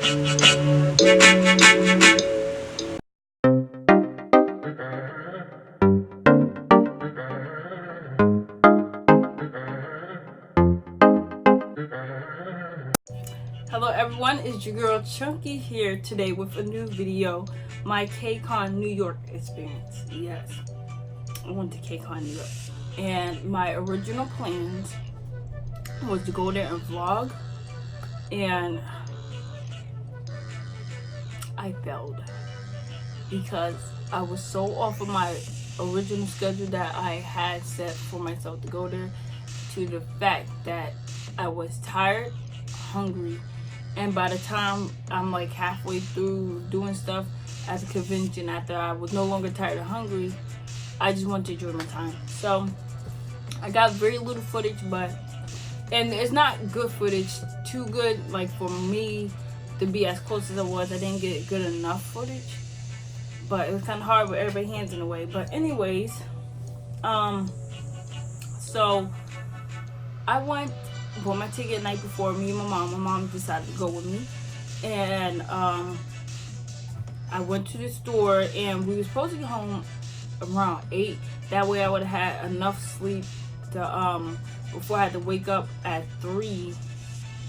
Hello everyone, it's your girl Chunky here today with a new video, my kcon New York experience. Yes, I went to kcon New York, and my original plans was to go there and vlog, and I failed because I was so off of my original schedule that I had set for myself to go there, to the fact that I was tired, hungry, and by the time I'm like halfway through doing stuff at the convention, after I was no longer tired or hungry, I just wanted to enjoy my time. So I got very little footage, and it's not good footage, too good like for me to be as close as I was. I didn't get good enough footage, but it was kind of hard with everybody's hands in the way. But anyways, so I bought my ticket the night before. Me and my mom decided to go with me, and I went to the store, and we were supposed to get home around 8. That way I would have had enough sleep to before I had to wake up at 3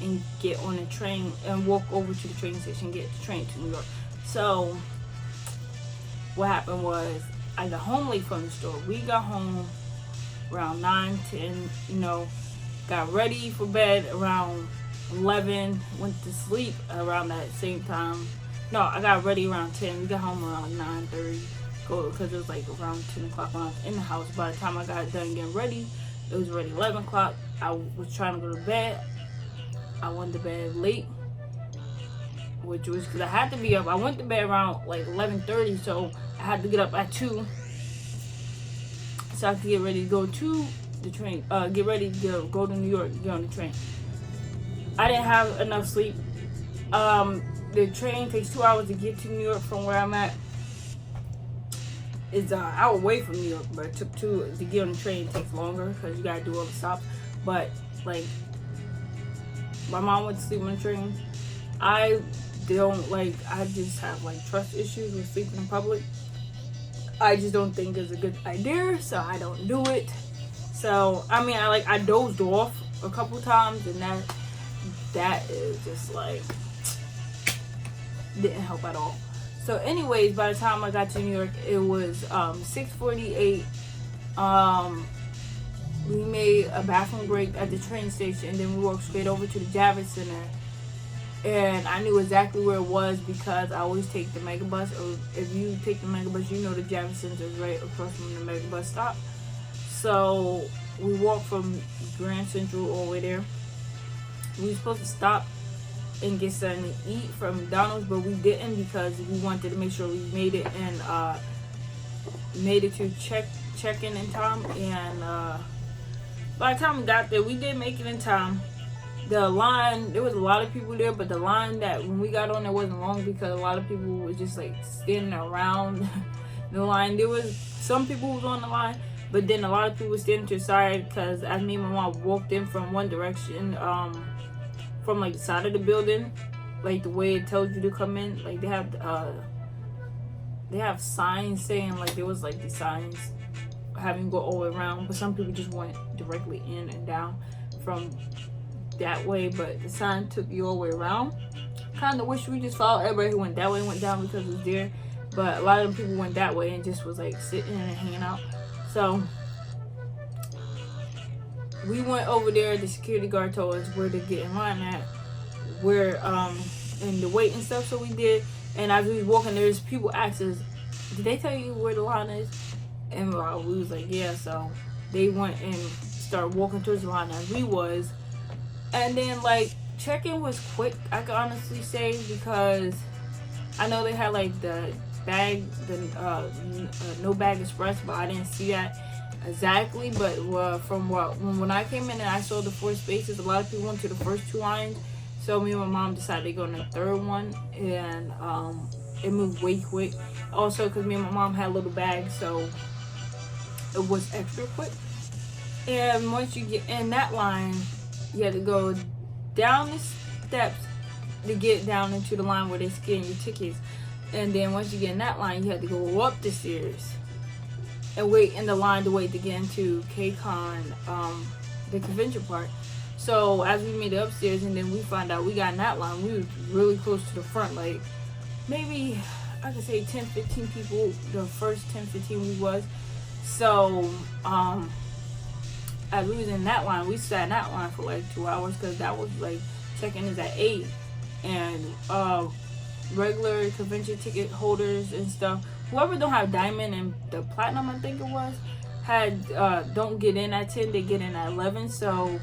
and get on the train and walk over to the train station, get the train to New York. So what happened was I got home late from the store. We got home around 9, 10, got ready for bed around 11, went to sleep around that same time. No, I got ready around 10. We got home around 9:30, because it was like around 10 o'clock when I was in the house. By the time I got done getting ready, it was already 11 o'clock. I was trying to go to bed. I went to bed late, which was because I had to be up. I went to bed around like 11:30, so I had to get up at 2 so I could get ready to go to the train, get ready to go to New York, get on the train. I didn't have enough sleep. The train takes 2 hours to get to New York from where I'm at. It's an hour away from New York, but it took 2 to get on the train. It takes longer because you gotta do all the stops. But like, my mom went to sleep on the train. I just have like trust issues with sleeping in public. I just don't think it's a good idea, so I don't do it. So I dozed off a couple times, and that is just like didn't help at all. So anyways, by the time I got to New York, it was 6:48. We made a bathroom break at the train station, and then we walked straight over to the Javits Center. And I knew exactly where it was because I always take the megabus. Or if you take the megabus, you know the Javits Center is right across from the megabus stop. So we walked from Grand Central all the way there. We were supposed to stop and get something to eat from McDonald's, but we didn't because we wanted to make sure we made it and made it to check-in in time. And by the time we got there, we did make it in time. The line, there was a lot of people there, but the line that when we got on there wasn't long because a lot of people were just like standing around the line. There was some people who was on the line, but then a lot of people were standing to the side because as me and my mom walked in from one direction, from like the side of the building, like the way it tells you to come in. Like they have signs saying like there was like the signs having you go all the way around, but some people just went directly in and down from that way, but the sign took you all the way around. Kind of wish we just followed everybody who went that way, went down because it was there, but a lot of people went that way and just was like sitting and hanging out. So we went over there. The security guard told us where to get in line at, where and the wait and stuff. So we did, and as we was walking, there's people asked us, "Did they tell you where the line is?" And we was like, "Yeah." So they went and started walking towards the line as we was. And then like check-in was quick, I can honestly say, because I know they had like the bag, no bag express, but I didn't see that exactly. But when I came in and I saw the 4 spaces, a lot of people went to the first 2 lines. So me and my mom decided to go in the 3rd one, and it moved way quick. Also, because me and my mom had a little bag, so it was extra quick. And once you get in that line, you had to go down the steps to get down into the line where they scan your tickets. And then once you get in that line, you had to go up the stairs and wait in the line to wait to get into kcon, the convention part. So as we made it upstairs, and then we found out we got in that line, we was really close to the front, like maybe I could say 10-15 people. The first 10-15 we was. So as we was in that line, we sat in that line for like 2 hours, because that was like check-in is at 8, and regular convention ticket holders and stuff, whoever don't have diamond and the platinum, I think it was, had don't get in at 10, they get in at 11. So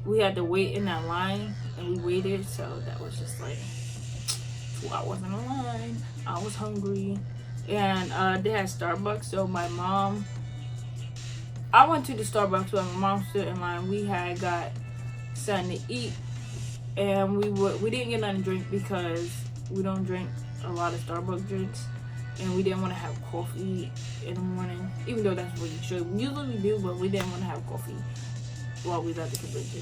we had to wait in that line, and we waited. So that was just like 2 hours in the line. I was hungry, and they had Starbucks. So my mom, I went to the Starbucks while my mom stood in line. We had got something to eat, and we didn't get nothing to drink because we don't drink a lot of Starbucks drinks, and we didn't want to have coffee in the morning, even though that's what you should. Usually we do, but we didn't want to have coffee while we was at the convention.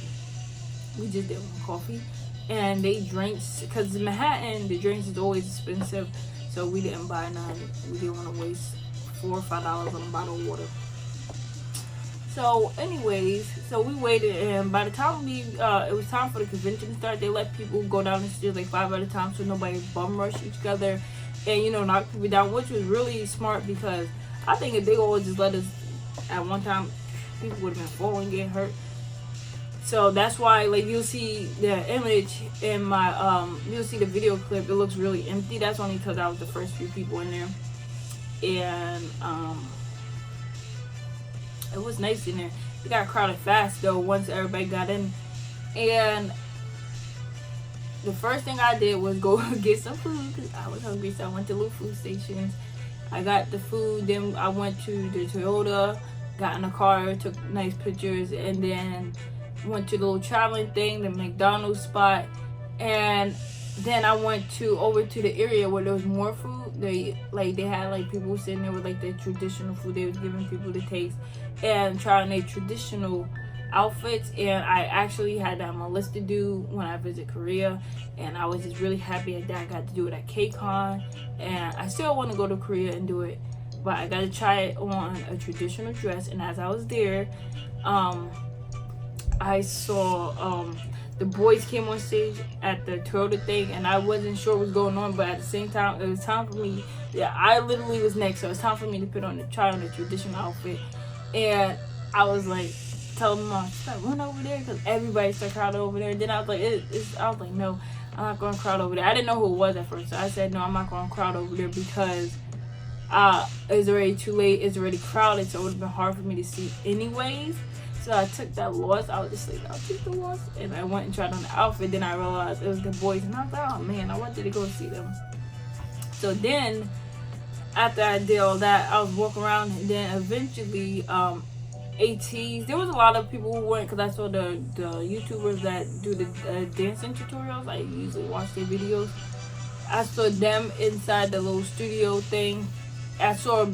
We just didn't want coffee. And they drinks, because in Manhattan the drinks is always expensive, so we didn't buy none. We didn't want to waste $4 or $5 on a bottle of water. So anyways, so we waited, and by the time it was time for the convention to start, they let people go down the stairs like 5 at a time, so nobody bum rush each other and, you know, knock people down, which was really smart, because I think if they always just let us at one time, people would have been falling, getting hurt. So that's why, like, you'll see the image in my you'll see the video clip, it looks really empty. That's only because I was the first few people in there, and it was nice in there. It got crowded fast though once everybody got in. And the first thing I did was go get some food, because I was hungry. So I went to little food stations. I got the food. Then I went to the Toyota, got in the car, took nice pictures, and then went to the little traveling thing, the McDonald's spot. And then I went over to the area where there was more food. They had like people sitting there with like their traditional food. They was giving people to taste and trying their traditional outfits. And I actually had that on my list to do when I visit Korea, and I was just really happy that I got to do it at kcon. And I still want to go to Korea and do it, but I got to try it on a traditional dress. And as I was there, I saw the boys came on stage at the Toyota thing, and I wasn't sure what was going on, but at the same time, it was time for me. Yeah, I literally was next, so it was time for me to try on the traditional outfit. And I was like, telling Mom, "Stop, run over there," because everybody started crowding over there. And then I was like, I was like, no, I'm not going to crowd over there. I didn't know who it was at first, so I said, no, I'm not going to crowd over there, because it's already too late. It's already crowded, so it would have been hard for me to see anyways. So I took that loss. I was just like, I'll take the loss. And I went and tried on the outfit. Then I realized it was the boys. And I was like, oh man, I wanted to go see them. So then, after I did all that, I was walking around. And then eventually, ATs. There was a lot of people who went, because I saw the YouTubers that do the dancing tutorials. I usually watch their videos. I saw them inside the little studio thing. I saw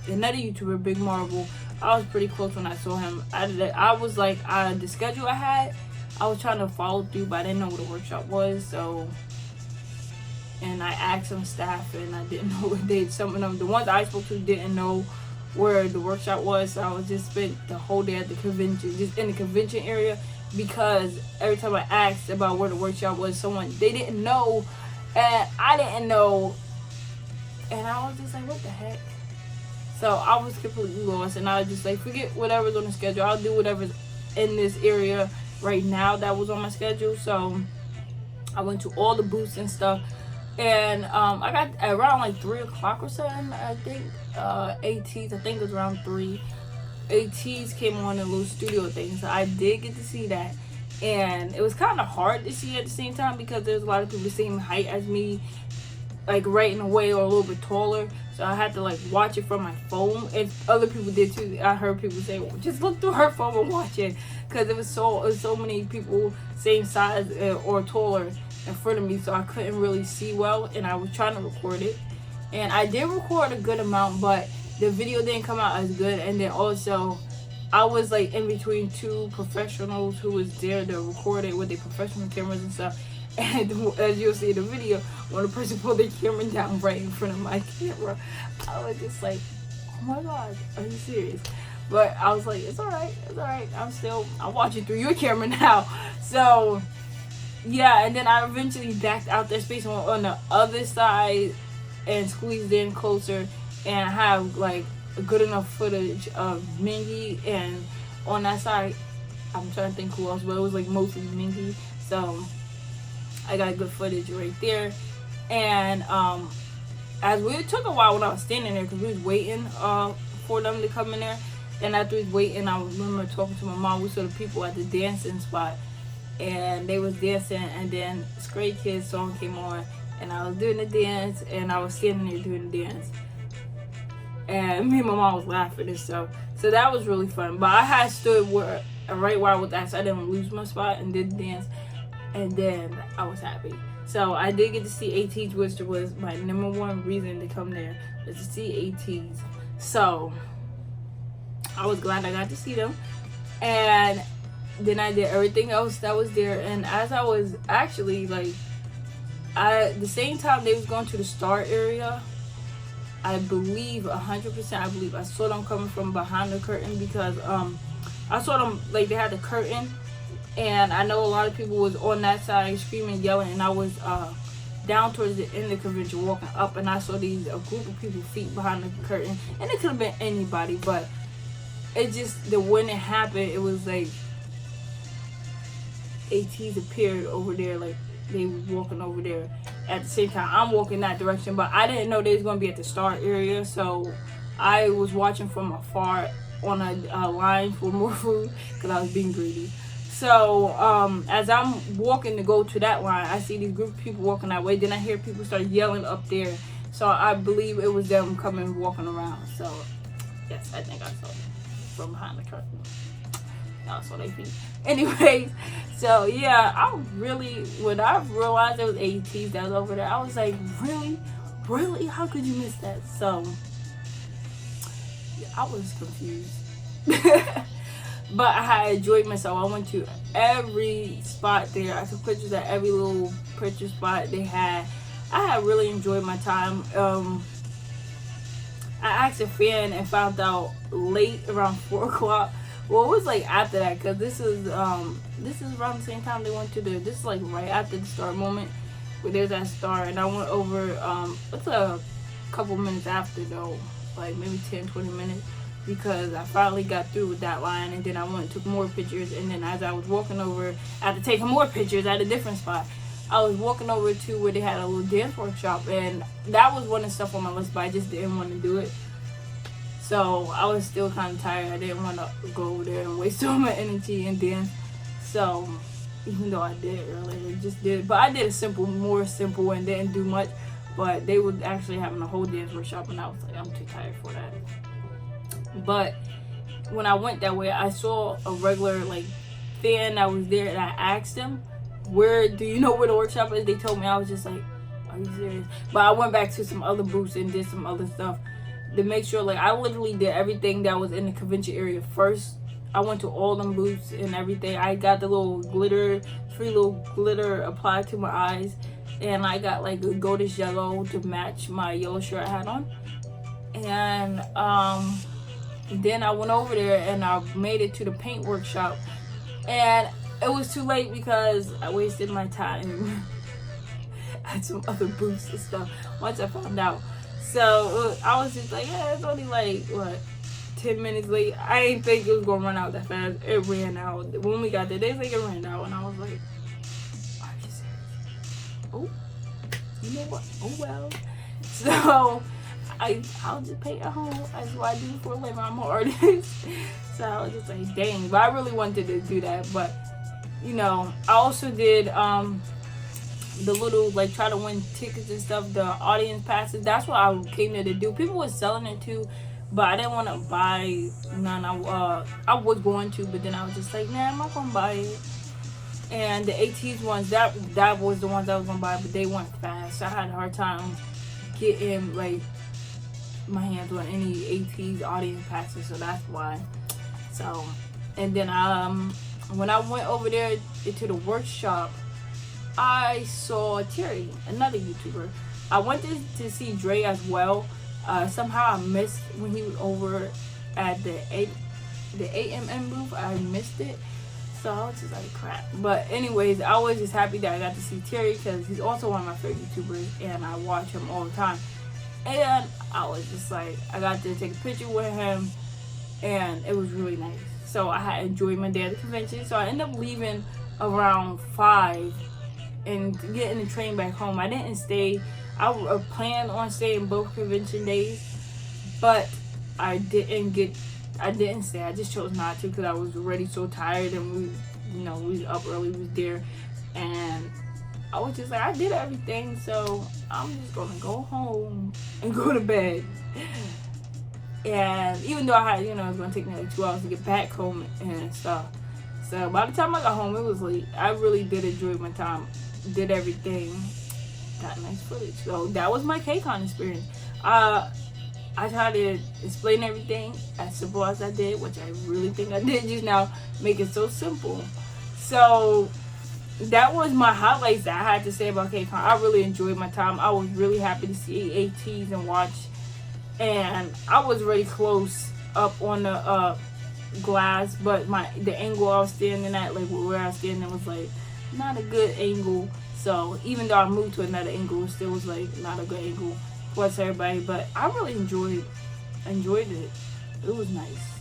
another YouTuber, Big Marble. I was pretty close when I saw him. I was like, the schedule I had, I was trying to follow through, but I didn't know what the workshop was. So, and I asked some staff, and I didn't know what some of them, the ones I spoke to, didn't know where the workshop was. So I was just spent the whole day at the convention, just in the convention area, because every time I asked about where the workshop was, they didn't know, and I didn't know, and I was just like, what the heck? So I was completely lost, and I was just like, forget whatever's on the schedule. I'll do whatever's in this area right now that was on my schedule. So I went to all the booths and stuff, and I got around like 3 o'clock or something, I think. ATs, I think it was around 3. ATs came on a little studio thing, so I did get to see that. And it was kind of hard to see at the same time, because there's a lot of people the same height as me, like right in a way, or a little bit taller. So I had to like watch it from my phone, and other people did too. I heard people say, well, just look through her phone and watch it, because it was so many people same size or taller in front of me, so I couldn't really see well. And I was trying to record it, and I did record a good amount, but the video didn't come out as good. And then also, I was like in between 2 professionals who was there to record it with their professional cameras and stuff, And as you'll see in the video, when the person pulled their camera down right in front of my camera, I was just like, oh my God, are you serious? But I was like, it's alright, I'm watching through your camera now. So yeah, and then I eventually backed out that space and went on the other side and squeezed in closer and have like good enough footage of Miki. And on that side, I'm trying to think who else, but it was like mostly Miki. So I got good footage right there. And as it took a while when I was standing there because we was waiting for them to come in there. And after we was waiting, I remember talking to my mom. We saw the people at the dancing spot, and they was dancing. And then Stray Kids song came on, and I was doing the dance, and I was standing there doing the dance. And me and my mom was laughing and stuff. So that was really fun. But I had stood right where I was at, so I didn't lose my spot and did the dance. And then I was happy. So I did get to see ATs, which was my number one reason to come there, was to see ATs. So I was glad I got to see them. And then I did everything else that was there. And as I was actually like, the same time they was going to the Star area, I believe 100%, I saw them coming from behind the curtain, because I saw them like they had the curtain. And I know a lot of people was on that side screaming, yelling, and I was down towards the end of the convention walking up, and I saw a group of people feet behind the curtain, and it could have been anybody, but it just, when it happened, it was like ATs appeared over there, like they was walking over there at the same time I'm walking that direction, but I didn't know they was going to be at the Star area, so I was watching from afar on a line for more food because I was being greedy. So as I'm walking to go to that line, I see these group of people walking that way. Then I hear people start yelling up there. So I believe it was them coming walking around. So yes, I think I saw them from behind the curtain. I saw their feet. Anyways, so yeah, when I realized there was ATs that was over there, I was like, really? How could you miss that? So yeah, I was confused. But I had enjoyed myself. I went to every spot there. I took pictures at every little picture spot they had. I had really enjoyed my time. I asked a fan and found out late, around 4 o'clock. Well, it was like after that, because this is around the same time they went to this is like right after the Star moment, where there's that Star. And I went over, it's a couple minutes after though, like maybe 10-20 minutes. Because I finally got through with that line, and then I went and took more pictures. And then as I was walking over, after taking more pictures at a different spot, I was walking over to where they had a little dance workshop, and that was one of the stuff on my list, but I just didn't want to do it. So I was still kind of tired. I didn't want to go over there and waste all my energy and dance. So even though I did it earlier, I just did it. But I did a more simple and didn't do much. But they were actually having a whole dance workshop, and I was like, I'm too tired for that. But when I went that way, I saw a regular like fan that was there, and I asked them, do you know where the workshop is? They told me. I was just like, are you serious? But I went back to some other booths and did some other stuff to make sure, like, I literally did everything that was in the convention area first. I went to all them booths and everything. I got the free little glitter applied to my eyes, and I got like a goldish yellow to match my yellow shirt I had on. And then I went over there and I made it to the paint workshop, and it was too late because I wasted my time at some other booths and stuff once I found out. So I was just like, yeah, it's only like 10 minutes late. I didn't think it was gonna run out that fast. It ran out when we got there. They think it ran out, and I was like, are you serious? Oh, you know what? Oh well. So I'll just paint at home. That's what I do for a living. I'm an artist. So I was just like, dang. But I really wanted to do that. But, you know, I also did the little, like, try to win tickets and stuff, the audience passes. That's what I came there to do. People were selling it too, but I didn't want to buy none. I was going to, but then I was just like, nah, I'm not going to buy it. And the ATs ones, that was the ones I was going to buy, but they went fast. So I had a hard time getting, like, my hands on any AT's audience passes, so that's why. So, and then when I went over there to the workshop, I saw Terry, another YouTuber. I went to see Dre as well. Somehow I missed when he was over at the 8mm booth. I missed it. So I was just like, crap. But anyways, I was just happy that I got to see Terry because he's also one of my favorite YouTubers and I watch him all the time. And I was just like, I got to take a picture with him and it was really nice. So I had enjoyed my day at the convention. So I ended up leaving around 5 and getting the train back home. I didn't stay. I planned on staying both convention days, but I didn't stay. I just chose not to because I was already so tired and we was up early, we was there, and I was just like, I did everything, so I'm just gonna go home and go to bed. And even though I had, it was gonna take me like 2 hours to get back home and stuff. So by the time I got home, it was late. I really did enjoy my time. Did everything. Got nice footage. So that was my kcon experience. I tried to explain everything as simple as I did, which I really think I did just now. Make it so simple. So that was my highlights that I had to say about kcon. I really enjoyed my time. I was really happy to see ATs and watch. And I was really close up on the glass, but the angle I was standing at, like where I was standing, was like not a good angle. So even though I moved to another angle, it still was like not a good angle for everybody. But I really enjoyed it. It was nice.